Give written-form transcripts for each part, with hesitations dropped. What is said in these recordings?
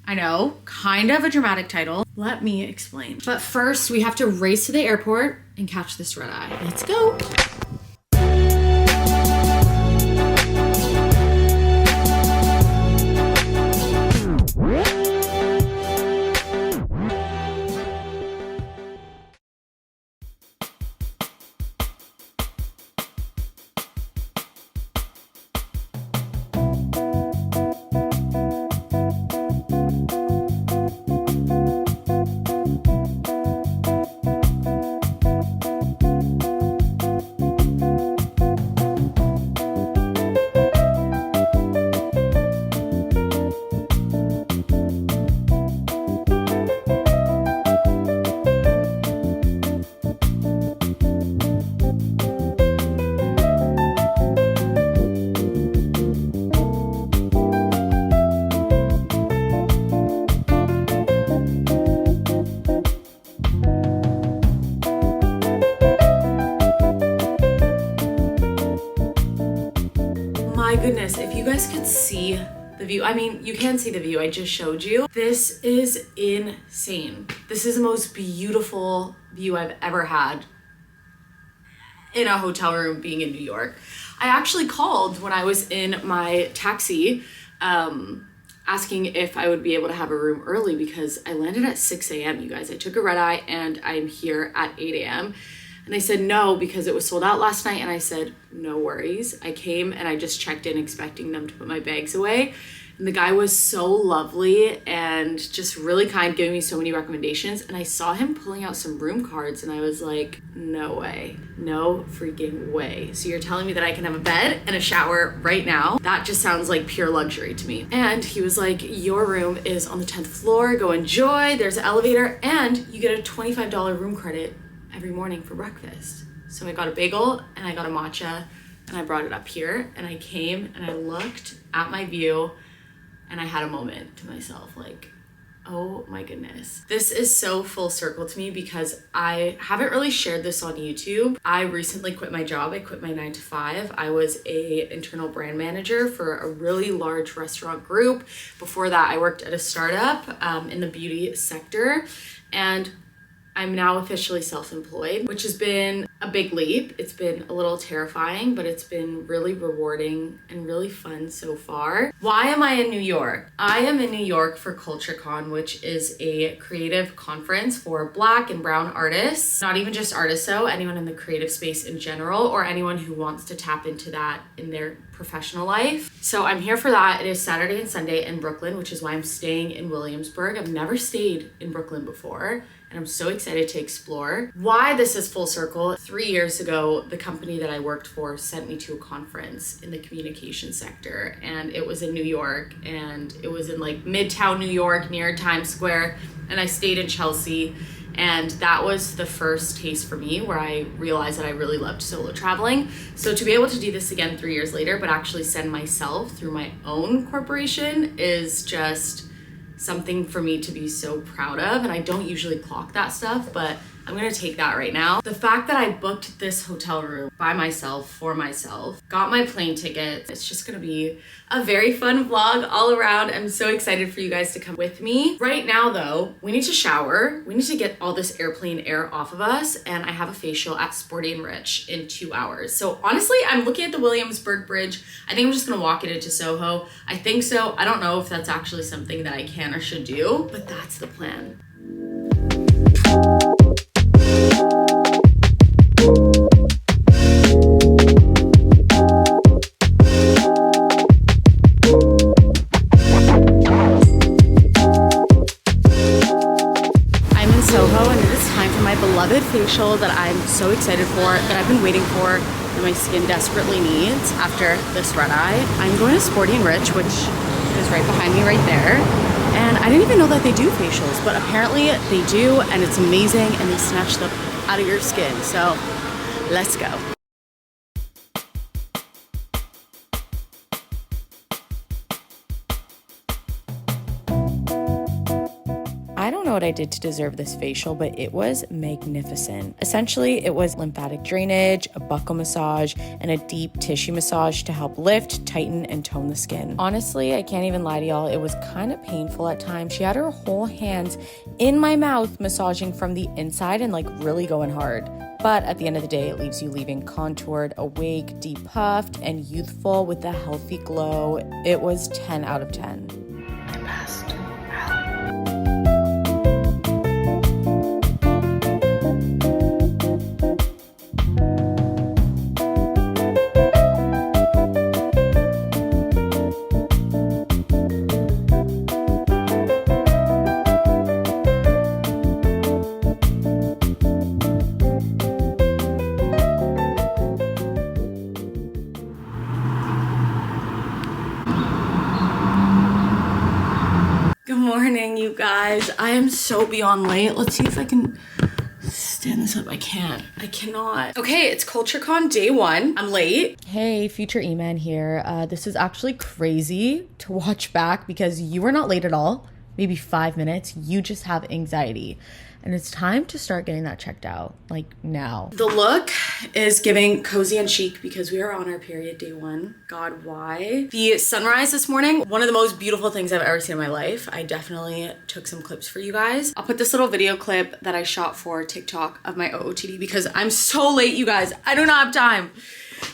I know, kind of a dramatic title. Let me explain. But first, we have to race to the airport and catch this red eye. Let's go. My goodness, if you guys could see the view, I mean, you can see the view I just showed you. This is insane. This is the most beautiful view I've ever had in a hotel room being in New York. I actually called when I was in my taxi, asking if I would be able to have a room early because I landed at 6 a.m. you guys. I took a red eye and I'm here at 8 a.m. And they said no because it was sold out last night. And I said, no worries. I came and I just checked in expecting them to put my bags away. And the guy was so lovely and just really kind, giving me so many recommendations. And I saw him pulling out some room cards and I was like, no way, no freaking way. So you're telling me that I can have a bed and a shower right now? That just sounds like pure luxury to me. And he was like, your room is on the 10th floor. Go enjoy. There's an elevator and you get a $25 room credit every morning for breakfast. So I got a bagel and I got a matcha and I brought it up here and I came and I looked at my view and I had a moment to myself like, oh my goodness. This is so full circle to me because I haven't really shared this on YouTube. I recently quit my job. I quit my 9 to 5. I was a internal brand manager for a really large restaurant group. Before that, I worked at a startup in the beauty sector, and I'm now officially self-employed, which has been a big leap. It's been a little terrifying, but it's been really rewarding and really fun so far. Why am I in New York? I am in New York for CultureCon, which is a creative conference for Black and brown artists. Not even just artists though, anyone in the creative space in general, or anyone who wants to tap into that in their professional life. So I'm here for that. It is Saturday and Sunday in Brooklyn, which is why I'm staying in Williamsburg. I've never stayed in Brooklyn before, and I'm so excited to explore. Why this is full circle, 3 years ago, the company that I worked for sent me to a conference in the communication sector, and it was in New York, and it was in like Midtown New York near Times Square, and I stayed in Chelsea, and that was the first taste for me where I realized that I really loved solo traveling. So to be able to do this again 3 years later, but actually send myself through my own corporation is just something for me to be so proud of. And I don't usually clock that stuff, but I'm gonna take that right now. The fact that I booked this hotel room by myself, for myself, got my plane ticket, it's just gonna be a very fun vlog all around. I'm so excited for you guys to come with me. Right now though, we need to shower. We need to get all this airplane air off of us, and I have a facial at Sporty and Rich in 2 hours. So honestly, I'm looking at the Williamsburg Bridge. I think I'm just gonna walk it into SoHo. I think so. I don't know if that's actually something that I can or should do, but that's the plan. SoHo, and it is time for my beloved facial that I'm so excited for, that I've been waiting for, that my skin desperately needs after this red eye. I'm going to Sporty and Rich, which is right behind me right there. And I didn't even know that they do facials, but apparently they do, and it's amazing, and they snatch them out of your skin. So let's go. know what I did to deserve this facial, but it was magnificent. Essentially, it was lymphatic drainage, a buccal massage, and a deep tissue massage to help lift, tighten, and tone the skin. Honestly, I can't even lie to y'all, it was kind of painful at times. She had her whole hands in my mouth massaging from the inside and like really going hard. But at the end of the day, it leaves you leaving contoured, awake, depuffed, and youthful with a healthy glow. It was 10 out of 10. The best. Good morning, you guys. I am so beyond late. Let's see if I can stand this up. I cannot. Okay, it's CultureCon day 1. I'm late. Hey, future E-Man here. This is actually crazy to watch back because you were not late at all. Maybe 5 minutes. You just have anxiety. And it's time to start getting that checked out, like now. The look is giving cozy and chic because we are on our period day 1. God, why? The sunrise this morning, one of the most beautiful things I've ever seen in my life. I definitely took some clips for you guys. I'll put this little video clip that I shot for TikTok of my OOTD because I'm so late, you guys. I do not have time.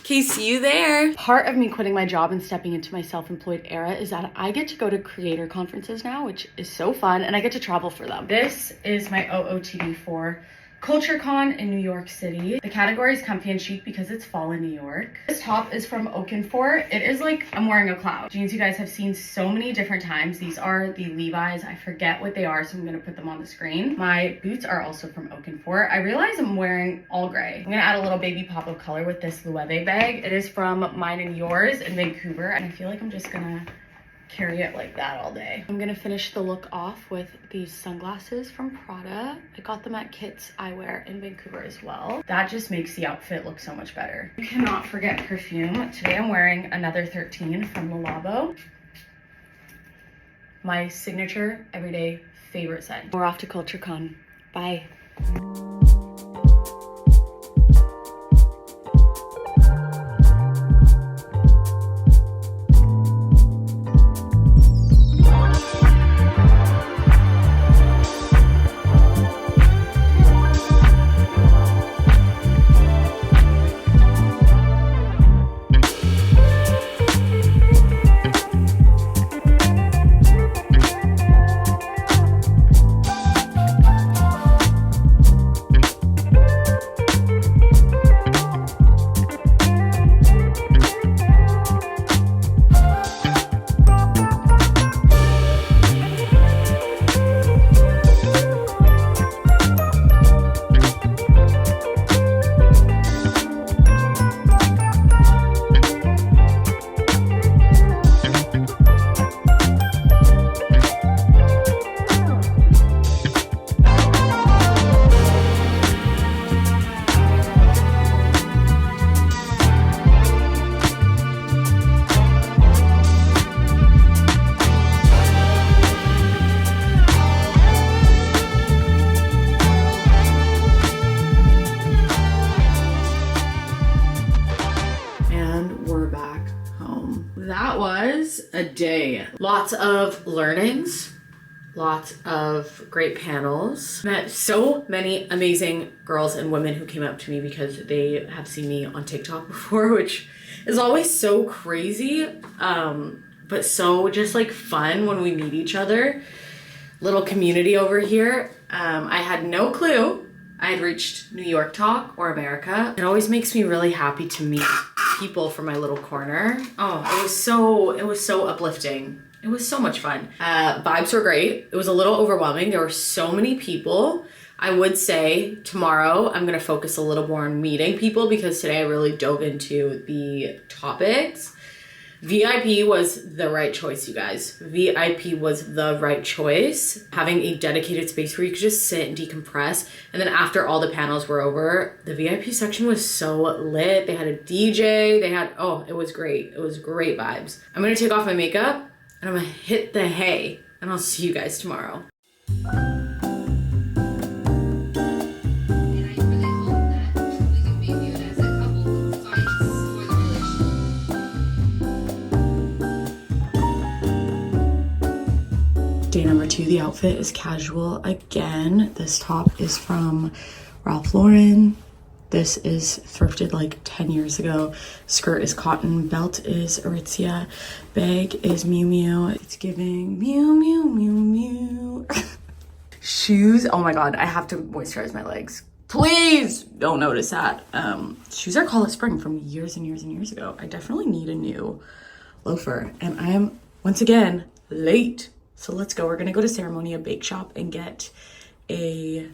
Okay, see you there. Part of me quitting my job and stepping into my self-employed era is that I get to go to creator conferences now, which is so fun, and I get to travel for them. This is my OOTD for CultureCon in New York City. The category is comfy and chic because it's fall in New York. This top is from Oakenfort. It is like I'm wearing a cloud. Jeans you guys have seen so many different times. These are the Levi's. I forget what they are, so I'm gonna put them on the screen. My boots are also from Oakenfort. I realize I'm wearing all gray. I'm gonna add a little baby pop of color with this Loewe bag. It is from Mine and Yours in Vancouver, and I feel like I'm just gonna carry it like that all day. I'm gonna finish the look off with these sunglasses from Prada. I got them at Kit's Eyewear in Vancouver as well. That just makes the outfit look so much better. You cannot forget perfume. Today I'm wearing another 13 from Le Labo. My signature everyday favorite scent. We're off to CultureCon. Bye. That was a day. Lots of learnings, lots of great panels. Met so many amazing girls and women who came up to me because they have seen me on TikTok before, which is always so crazy, but so just like fun when we meet each other. Little community over here. I had no clue I had reached New York Talk or America. It always makes me really happy to meet people from my little corner. Oh, it was so uplifting. It was so much fun. Vibes were great. It was a little overwhelming. There were so many people. I would say tomorrow I'm gonna focus a little more on meeting people because today I really dove into the topics. VIP was the right choice, you guys. VIP was the right choice. Having a dedicated space where you could just sit and decompress. And then after all the panels were over, the VIP section was so lit. They had a DJ, it was great. It was great vibes. I'm gonna take off my makeup and I'm gonna hit the hay and I'll see you guys tomorrow. day number 2. The outfit is casual again. This top is from Ralph Lauren. This is thrifted like 10 years ago. Skirt is cotton. Belt is Aritzia. Bag is Miu Miu. It's giving Miu Miu Miu Miu. Shoes. Oh my god, I have to moisturize my legs. Please don't notice that. Shoes are Call It Spring from years and years and years ago. I definitely need a new loafer. And I am, once again, late. So let's go. We're gonna go to Ceremonia Bake Shop and get a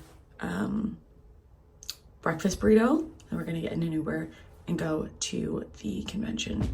breakfast burrito. And we're gonna get in an Uber and go to the convention.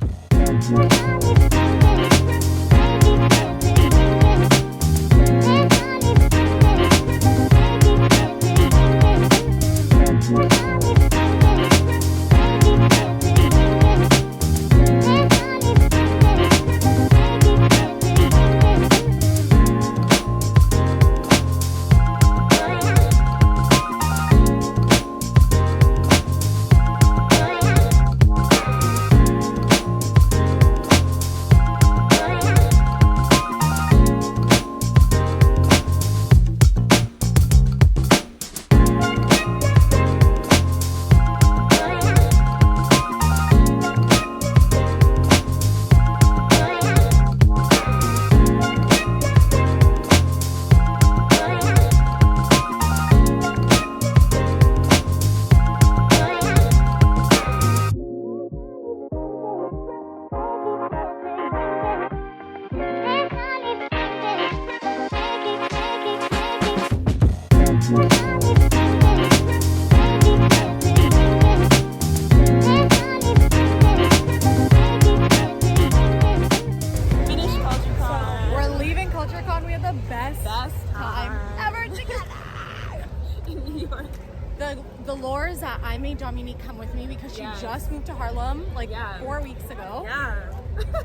The lures that I made Dominique come with me because she just moved to Harlem like 4 weeks ago. Yeah.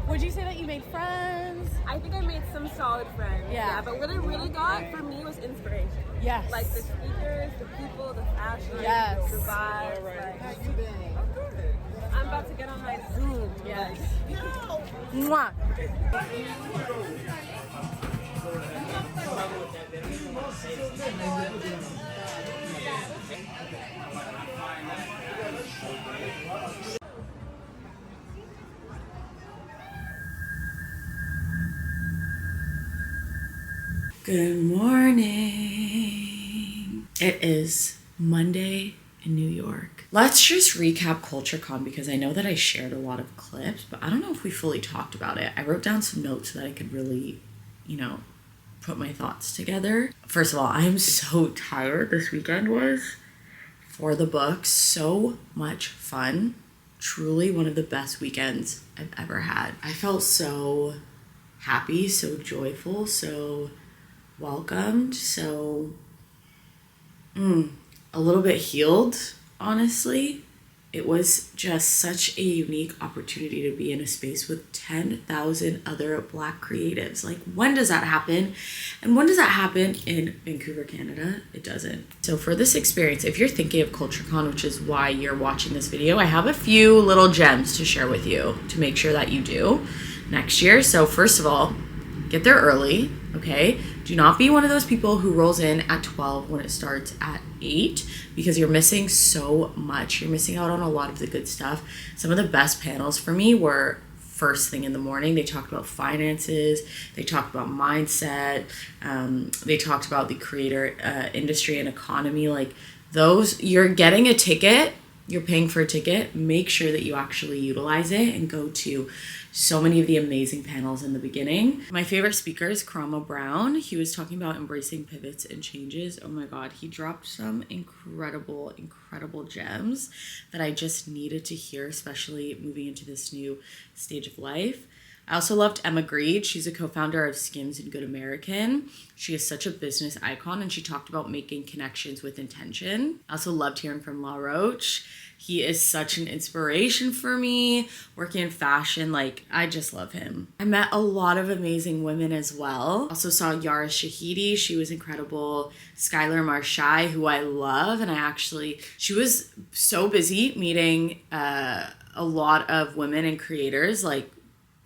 Would you say that you made friends? I think I made some solid friends. Yeah. But what I really got for me was inspiration. Yes. Like the speakers, the people, the fashion, the vibe. Like, how you been? I'm good. I'm about to get on my Zoom. Yes. Mwah. Good morning. It is Monday in New York. Let's just recap CultureCon because I know that I shared a lot of clips, but I don't know if we fully talked about it. I wrote down some notes so that I could really, put my thoughts together. First of all, I'm so tired. This weekend was, for the book, so much fun. Truly one of the best weekends I've ever had. I felt so happy, so joyful, so welcomed, so a little bit healed, honestly. It was just such a unique opportunity to be in a space with 10,000 other Black creatives. Like, when does that happen? And when does that happen in Vancouver, Canada? It doesn't. So for this experience, if you're thinking of CultureCon, which is why you're watching this video, I have a few little gems to share with you to make sure that you do next year. So first of all, get there early, okay? Do not be one of those people who rolls in at 12 when it starts at 8 because you're missing so much. You're missing out on a lot of the good stuff. Some of the best panels for me were first thing in the morning. They talked about finances. They talked about mindset. They talked about the creator industry and economy. Like those, you're getting a ticket. You're paying for a ticket. Make sure that you actually utilize it and go to so many of the amazing panels in the beginning. My favorite speaker is Karamo Brown. He was talking about embracing pivots and changes. Oh my God, he dropped some incredible, incredible gems that I just needed to hear, especially moving into this new stage of life. I also loved Emma Grede. She's a co-founder of Skims and Good American. She is such a business icon and she talked about making connections with intention. I also loved hearing from La Roche. He is such an inspiration for me. Working in fashion, like, I just love him. I met a lot of amazing women as well. Also saw Yara Shahidi. She was incredible. Skylar Marshai, who I love. And she was so busy meeting a lot of women and creators, like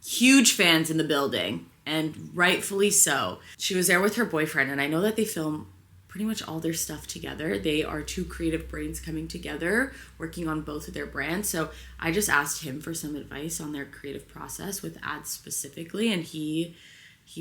huge fans in the building. and rightfully so. She was there with her boyfriend, and I know that they film pretty much all their stuff together. They are two creative brains coming together, working on both of their brands. So I just asked him for some advice on their creative process with ads specifically, and he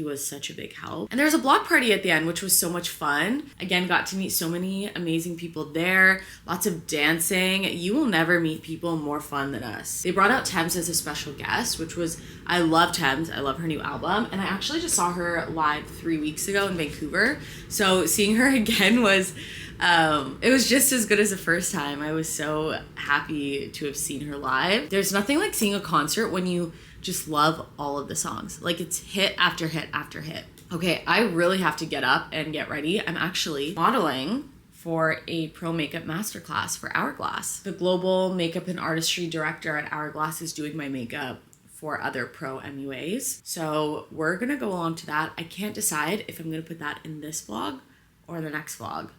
was such a big help. And there was a block party at the end, which was so much fun. Again, got to meet so many amazing people there, lots of dancing. You will never meet people more fun than us. They brought out Thames as a special guest, which was, I love Thames, I love her new album. And I actually just saw her live 3 weeks ago in Vancouver. So seeing her again was, it was just as good as the first time. I was so happy to have seen her live. There's nothing like seeing a concert when you just love all of the songs. Like, it's hit after hit after hit. Okay, I really have to get up and get ready. I'm actually modeling for a pro makeup masterclass for Hourglass. The global makeup and artistry director at Hourglass is doing my makeup for other pro MUAs. So we're gonna go along to that. I can't decide if I'm gonna put that in this vlog or the next vlog.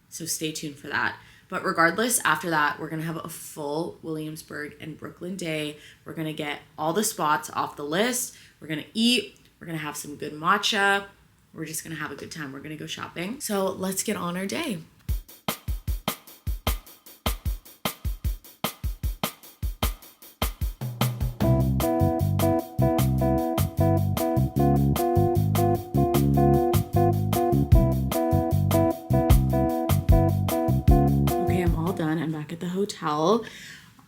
So stay tuned for that. But regardless, after that, we're gonna have a full Williamsburg and Brooklyn day. We're gonna get all the spots off the list. We're gonna eat. We're gonna have some good matcha. We're just gonna have a good time. We're gonna go shopping. So let's get on our day. Hotel.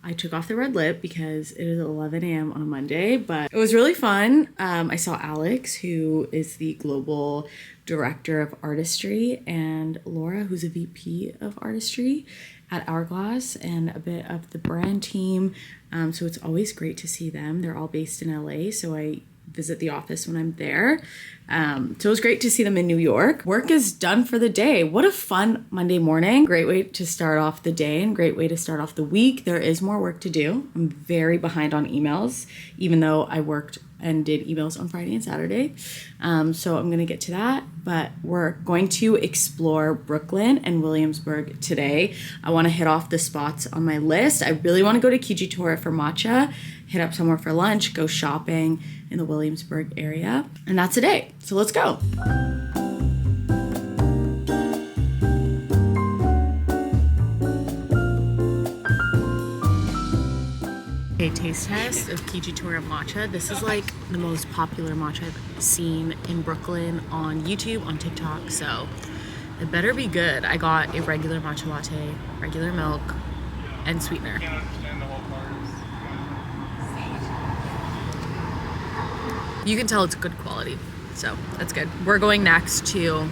I took off the red lip because it is 11 a.m. on a Monday, but it was really fun. I saw Alex, who is the global director of artistry, and Laura, who's a VP of artistry at Hourglass, and a bit of the brand team. So it's always great to see them. They're all based in LA, so I visit the office when I'm there. So it was great to see them in New York. Work is done for the day. What a fun Monday morning. Great way to start off the day and great way to start off the week. There is more work to do. I'm very behind on emails, even though I worked and did emails on Friday and Saturday. So I'm gonna get to that, but we're going to explore Brooklyn and Williamsburg today. I wanna hit off the spots on my list. I really wanna go to Kijitora for matcha, hit up somewhere for lunch, go shopping in the Williamsburg area, and that's a day. So let's go. Okay, taste test of Kijitora matcha. This is like the most popular matcha I've seen in Brooklyn on YouTube, on TikTok, so it better be good. I got a regular matcha latte, regular milk, and sweetener. You can tell it's good quality, so that's good. We're going next to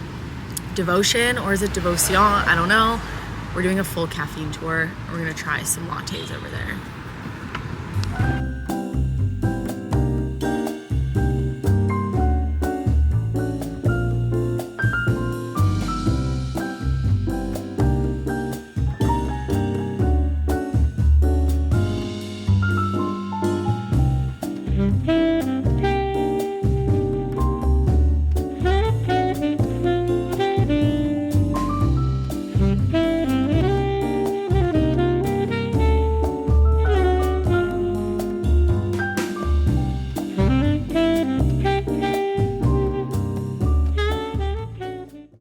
Devotion, or is it Devotion? I don't know. We're doing a full caffeine tour. We're gonna try some lattes over there.